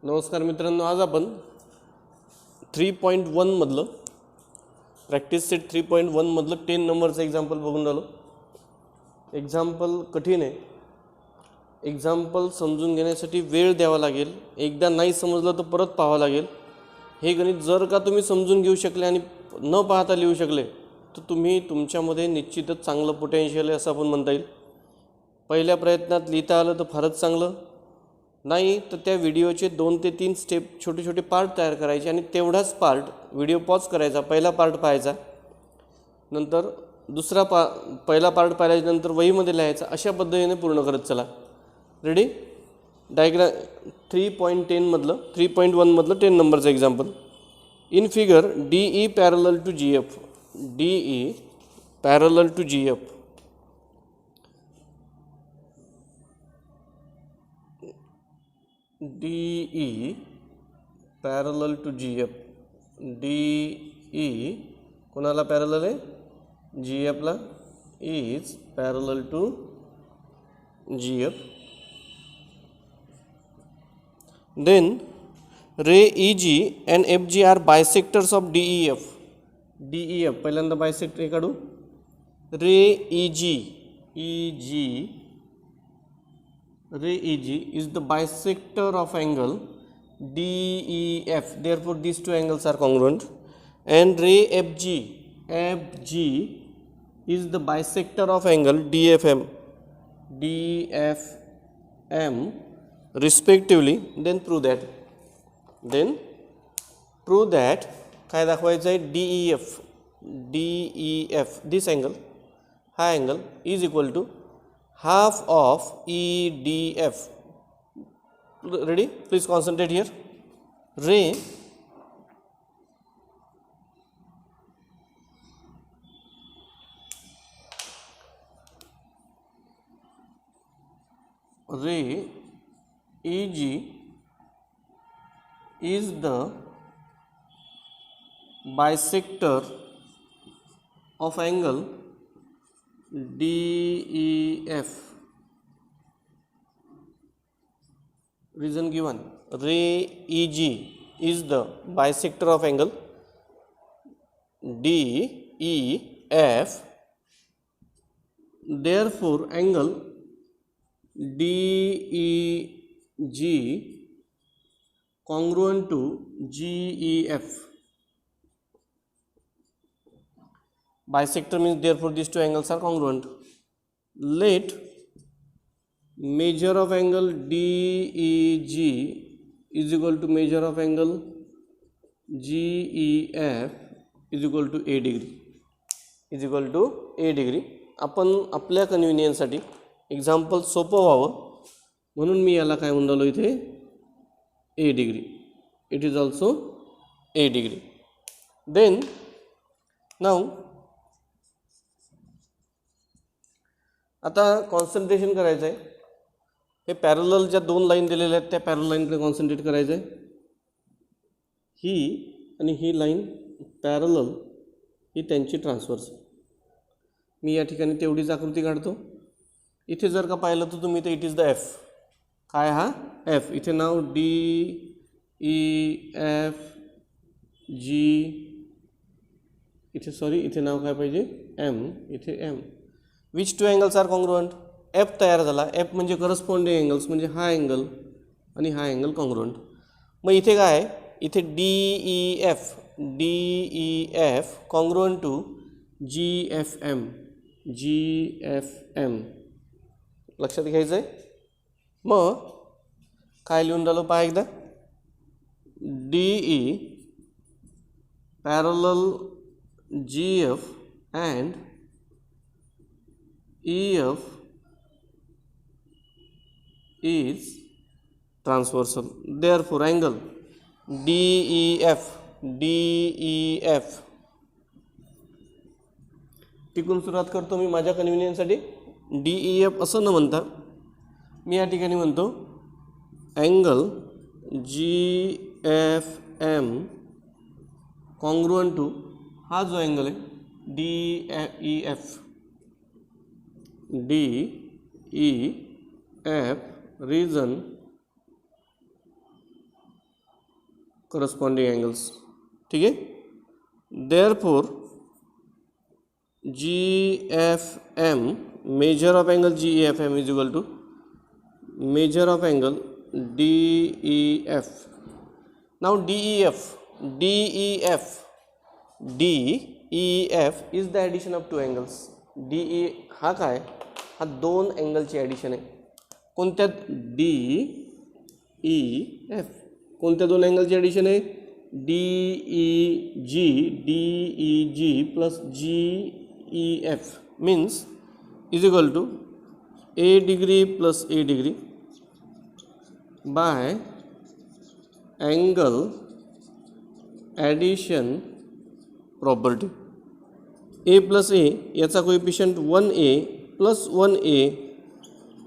नमस्कार मित्रांनो, आज आपण 3.1 मधलं प्रॅक्टिस सेट 3.1 मधलं 10 नंबरचं एक्झाम्पल बघून आलो. एक्झाम्पल कठीण आहे. एक्झाम्पल समजून घेण्यासाठी वेळ द्यावा लागेल. एकदा नाही समजलं तर परत पाहावं लागेल. हे गणित जर का तुम्ही समजून घेऊ शकले आणि न पाहता लिहू शकले तर तुम्ही तुमच्यामध्ये निश्चितच चांगलं पोटेन्शियल आहे असं आपण म्हणता येईल. पहिल्या प्रयत्नात लिहिता आलं तर फारच चांगलं, नाही तर त्या व्हिडिओचे 2 ते 3 स्टेप छोटे छोटे पार्ट तयार करायचे आणि तेवढाच पार्ट व्हिडिओ पॉज करायचा, पहिला पार्ट पाहायचा, नंतर पहिला पार्ट पाहिल्यानंतर वहीमध्ये लिहायचा. अशा पद्धतीने पूर्ण करत चला. रेडी? डायग्राम 3.1 मधलं 10 नंबरचं example. In figure DE parallel to GF, DE parallel to GF, DE parallel to GF, DE कोणाला पॅरलल आहे? GF ला. Is parallel to GF. Then ray EG and FG are bisectors of DEF. DEF पहिल्यांदा bisector काढू. Ray EG is the bisector of angle DEF. Therefore, these two angles are congruent. And ray FG is the bisector of angle DFM respectively. Then prove that काय दाखवायचं आहे? DEF this angle, हा angle is equal to half of EDF. Ready? Please concentrate here. Ray EG is the bisector of angle DEF. Reason given. Ray EG is the bisector of angle DEF. Therefore, angle DEG congruent to GEF. Bisector means therefore these two angles are congruent. Let measure of angle DEG is equal to measure of angle GEF is equal to A degree. आपण आपल्या कन्व्हिनियन्ससाठी example सोपं व्हावं म्हणून मी याला काय म्हणलो इथे A degree. It is also A degree. Then now आता कॉन्सन्ट्रेशन करायचं आहे. हे पॅरलल ज्या 2 लाईन दिलेल्या आहेत त्या पॅरलल लाईनकडे कॉन्सन्ट्रेट करायचं आहे. ही आणि ही लाईन पॅरलल, ही त्यांची ट्रान्सव्हर्स. मी या ठिकाणी तेवढीच आकृती काढतो. इथे जर का पाहिलं तर तुम्ही तर इट इज द F. काय हा? F. इथे नाव DEF G. इथे नाव काय पाहिजे? M. इथे M. Which two angles are congruent? F तयार झाला. F म्हणजे करस्पॉन्डिंग अँगल्स, म्हणजे हा अँगल आणि हा अँगल कॉन्ग्रुएंट. मग इथे काय आहे? इथे DEF कॉन्ग्रुएंट टू GFM. लक्षात घ्यायचं आहे. मग काय लिहून राहिलो पहा एकदा. DE parallel GF and EF is transversal. Therefore, angle DEF तिकून सुरुवात करतो मी माझ्या कन्व्हिनियन्ससाठी. DEF असं न म्हणता मी या ठिकाणी म्हणतो अँगल GFM कॉन्ग्रुएंट टू हा जो अँगल आहे DEF region करस्पॉन्डिंग एंगल्स, ठीक है। Therefore GFM, measure of angle GFM is equal to measure of angle DEF. Now DEF is the addition of two angles. DE हा काय, हा दोन अँगलची ॲडिशन आहे. कोणत्यात? DEF. कोणत्या दोन अँगलची ॲडिशन आहे? DEG plus GEF means is equal to A degree plus A degree by angle addition property. A plus A याचा coefficient 1A plus 1A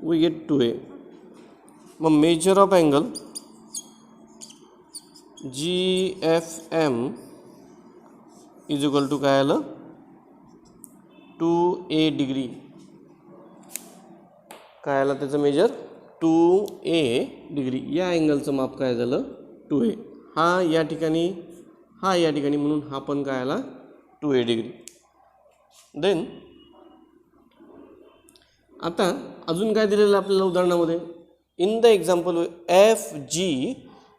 we get 2A. मग measure of angle GFM is equal to काय आलं? 2A degree. काय आलं त्याचं major? 2A degree. या अँगलचं माप काय झालं? 2A. हा या ठिकाणी, हा या ठिकाणी, म्हणून हा पण काय आला? 2A degree. देन आता अजून काय दिलेलं आपल्याला उदाहरणामध्ये? In the example FG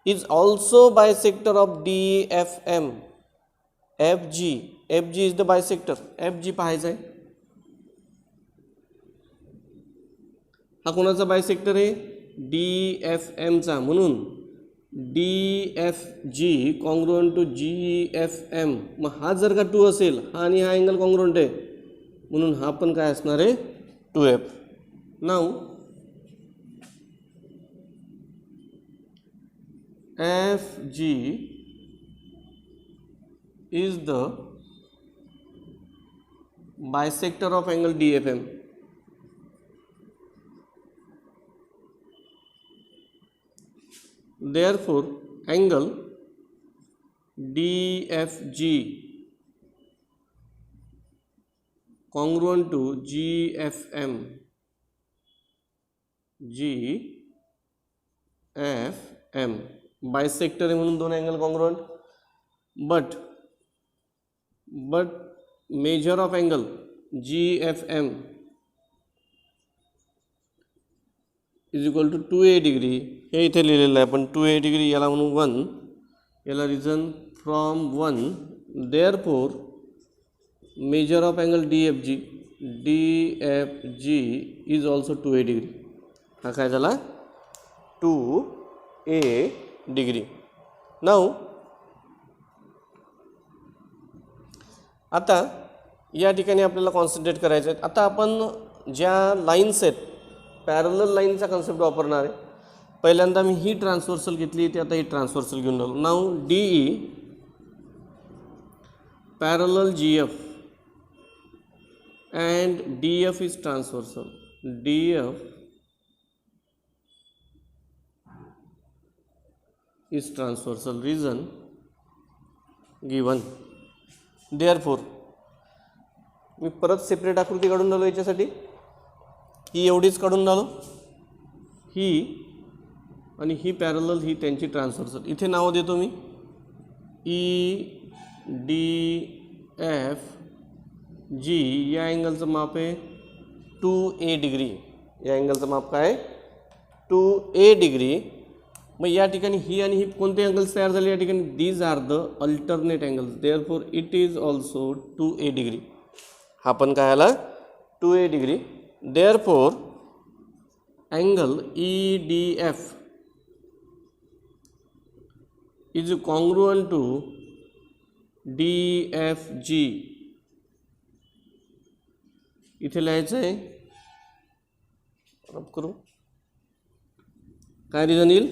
is also bisector of DFM. FG is the bisector. FG पाहायचं आहे. हा कोणाचा बायसेक्टर आहे? DFM चा. म्हणून DFG कॉन्ग्रुएंट टू GFM. मग हा जर का 2 असेल, हा आणि हा अँगल कॉन्ग्रुएंट आहे, म्हणून हा पण काय असणार आहे? 2F. Now FG is the bisector of angle DFM. Therefore, angle DFG congruent to GFM bisector आहे म्हणून दोन angle congruent. But measure of angle GFM is equal to 2A degree. हे इथे लिहिलेलं आहे आपण 2A डिग्री. याला म्हणून 1, याला reason from 1. Therefore measure of angle DFG is also 2A degree. हा काय झाला? 2A degree. नाउ आता या ठिकाणी आपल्याला कॉन्सन्ट्रेट करायचं आहे. आता आपण ज्या लाईन्स आहेत, पॅरलल लाईनचा कन्सेप्ट वापरणार आहे. पहिल्यांदा मी ही ट्रान्सव्हर्सल घेतली, ती आता ही ट्रान्सव्हर्सल घेऊन आलो. Now DE parallel GF and DF is transversal. DF is transversal. Reason given. Therefore मी परत सेपरेट आकृती काढून आलो याच्यासाठी. ही एवढीच काढून आलो, ही आणि ही पॅरलल, ही त्यांची ट्रान्सव्हर्सल. इथे नाव देतो मी EDFG. या अँगलचं माप आहे 2A डिग्री. या अँगलचं माप काय? 2A degree. मग या ठिकाणी ही आणि ही कोणते अँगल्स तयार झाले या ठिकाणी? These are the alternate angles. Therefore it is also 2A degree. हा पण काय आला? 2A degree. Therefore angle EDF is congruent to DFG. इथे लिहायचं आहे, रब करू, काय रिझन येईल?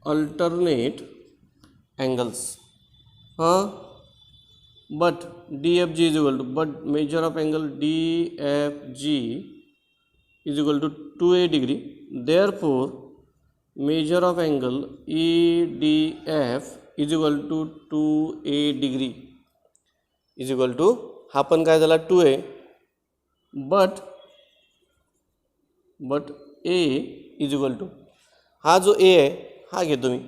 Alternate angles. हां, but DFG is equal to, but measure of angle DFG is equal to 2A degree. Therefore measure of angle EDF is equal to 2A degree is equal to, हा पण काय झाला? 2A. But A is equal to, हा जो A आहे हा घेतो मी,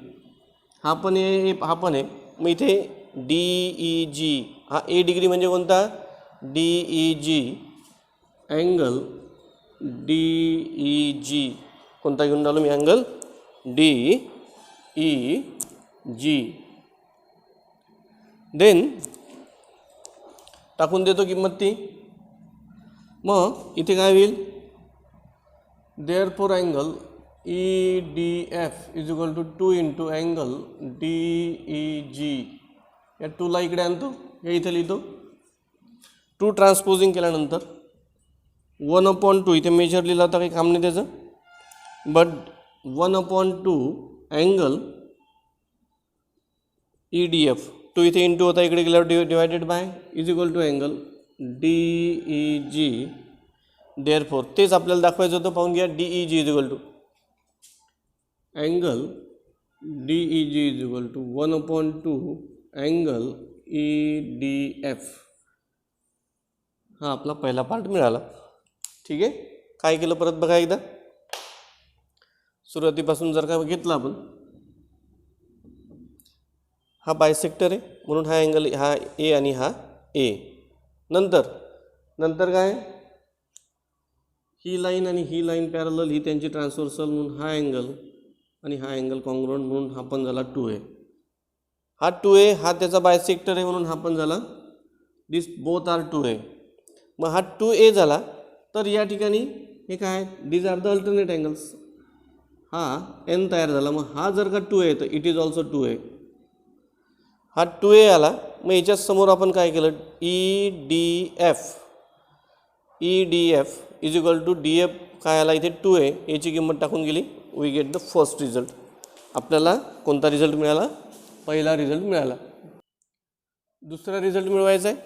हा पण ए हा पण आहे. मग इथे डी ई जी, हा ए डिग्री म्हणजे कोणता, D E G angle D E G, कोणता घेऊन राहिलो मी, angle D E G. Then टाकून देतो किंमत ती. मग इथे काय होईल, therefore angle E D F is equal to 2 into angle D E G. या 2ला इकडे आणतो, हे इथे लिहितो. 2 ट्रान्सपोजिंग केल्यानंतर 1/2 इथे मेजर लिहिला होता, काही काम नाही त्याचं. But 1/2 angle E D F, 2 इथे इंटू होता, इकडे गेल्यावर divided by is equal to angle D E G. Therefore तेच आपल्याला दाखवायचं होतं, पाहून घ्या. D E G is equal to angle D E G is equal to 1/2 angle E D F. हा आपला पहिला पार्ट मिळाला. ठीक आहे, काय केलं परत बघा एकदा. सुरुवातीपासून जर का घेतला आपण, हा बायसेक्टर आहे म्हणून हा अँगल, हा ए आणि हा ए. नंतर काय, ही लाईन आणि ही लाईन पॅरलल, ही त्यांची ट्रान्सव्हर्सल म्हणून हा अँगल आणि हा अँगल कॉन्ग्रुएंट म्हणून हा पण झाला 2A. हा 2A हा त्याचा बायसेक्टर आहे म्हणून हा पण झाला, दिस बोथ आर 2A. मग हा 2A झाला, तर या ठिकाणी हे काय, these are the alternate angles. हा एन तयार झाला. मग हा जर का 2A तर इट इज ऑल्सो 2A. हा 2A आला. मग याच्या समोर आपण काय केलं, E D F is equal to D F काय आला इथे 2A, याची किंमत टाकून गेली. We get the first result. आपल्याला कोणता रिझल्ट मिळाला, पहिला रिझल्ट मिळाला. दुसरा रिझल्ट मिळवायचा आहे.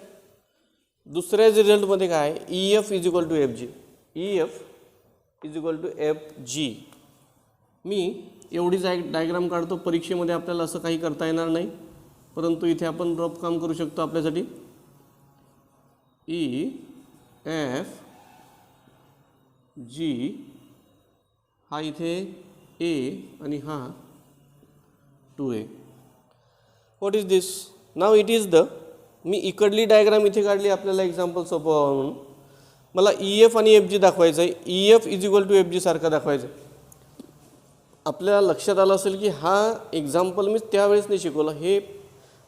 दुसऱ्या रिझल्टमध्ये काय, E F is equal to F G. E F is equal to F G. मी एवढीच डायग्राम काढतो, परीक्षेमध्ये आपल्याला असं काही करता येणार नाही, परंतु इथे आपण रफ काम करू शकतो आपल्यासाठी. ई एफ जी हा इथे ए आणि हा 2A. व्हॉट इज दिस, नाव इट इज द, मी इकडली डायग्राम इथे काढली आपल्याला एक्झाम्पल सोपं व्हावं म्हणून. मला ई एफ आणि एफ जी दाखवायचं आहे. E F is equal to F G सारखा दाखवायचं आहे. आपल्या लक्षात आलं असेल की हा एक्झाम्पल मी त्यावेळेस नाही शिकवलं, हे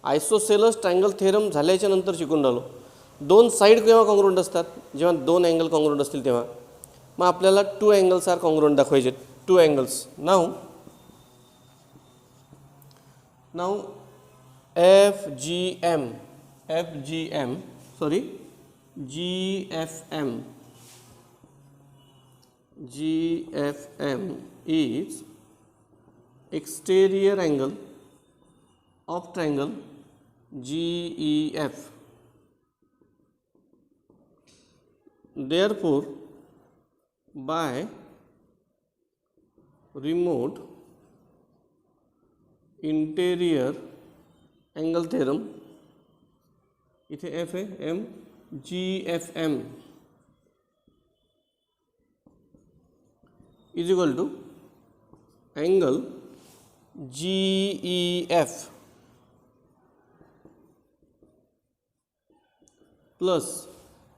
आयसोसेलस ट्रायंगल थेरम झाल्याच्या नंतर शिकून राहिलो. 2 साईड केव्हा कॉन्ग्रुएंट असतात, जेव्हा 2 अँगल कॉन्ग्रुएंट असतील तेव्हा. मग आपल्याला 2 अँगल्स आर कॉन्ग्रुएंट दाखवायचे, 2 अँगल्स. नाव F G M sorry G F M is exterior angle of triangle GEF. Therefore, by remote interior angle theorem, इथे F है M, GFM is equal to angle GEF plus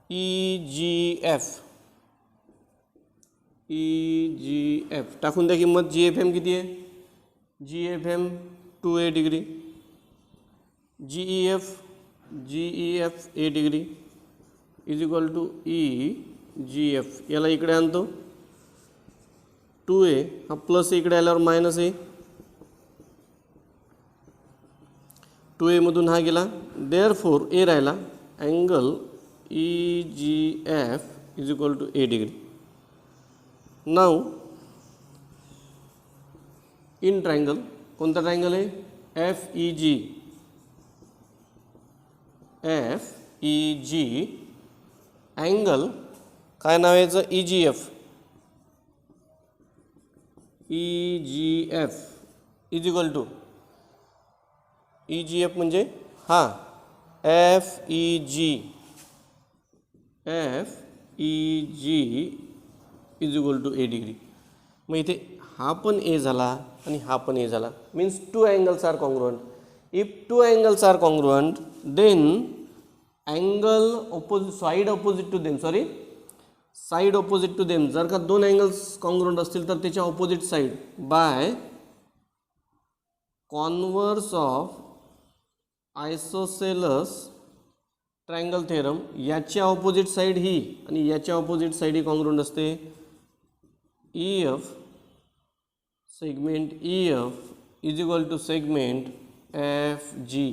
EGF टाकून द्या किंमत. GFM किती आहे, GFM 2A डिग्री, GEF A degree is equal to EGF. याला इकडे आणतो, 2A हा प्लस इकडे आल्यावर मायनस आहे, 2A मधून हा गेला. देअरफॉर ए राहिला, angle EGF is equal to A degree. नाव इन ट्रायंगल, कोणता ट्रायंगल आहे, FEG अँगल काय नाव आहे याचं, EGF is equal to EGF म्हणजे हा FEG is equal to A degree. मग इथे हा पण ए झाला आणि हा पण ए झाला. Means two angles are congruent. If two angles are congruent then angle side opposite to them जर का दोन अँगल्स कॉन्ग्रुअंट असतील तर त्याच्या opposite side by converse of isosceles triangle theorem, याच्या ऑपोजिट साईड ही आणि याच्या ऑपोजिट साईड ही कॉन्ग्रुअंट असते. EF segment EF is equal to segment FG.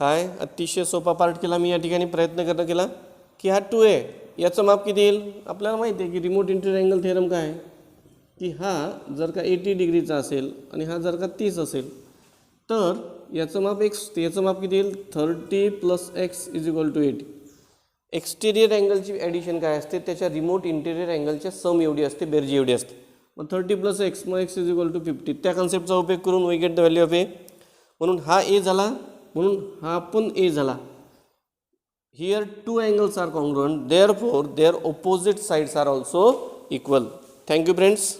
काय अतिशय सोपा पार्ट केला मी या ठिकाणी, प्रयत्न केला की हा 2 आहे, याचं माप किती येईल. आपल्याला माहिती आहे की रिमोट इंटिरियर अँगल थेरम काय आहे की हा जर का 80 डिग्रीचा असेल आणि हा जर का 30 असेल तर याचं माप याचं माप किती येईल 30 + x इज इक्वल टू 80. एक्सटिरियर अँगलची ॲडिशन काय असते, त्याच्या रिमोट इंटिरियर अँगलच्या सम एवढी असते, बेरजी एवढी असते. मग 30 + x, मग x इज इक्वल टू 50. त्या कन्सेप्टचा उपयोग करून we get the value of A. म्हणून हा ए झाला, म्हणून हा पण ए झाला. Here two angles are congruent, therefore their opposite sides are also equal. Thank you friends.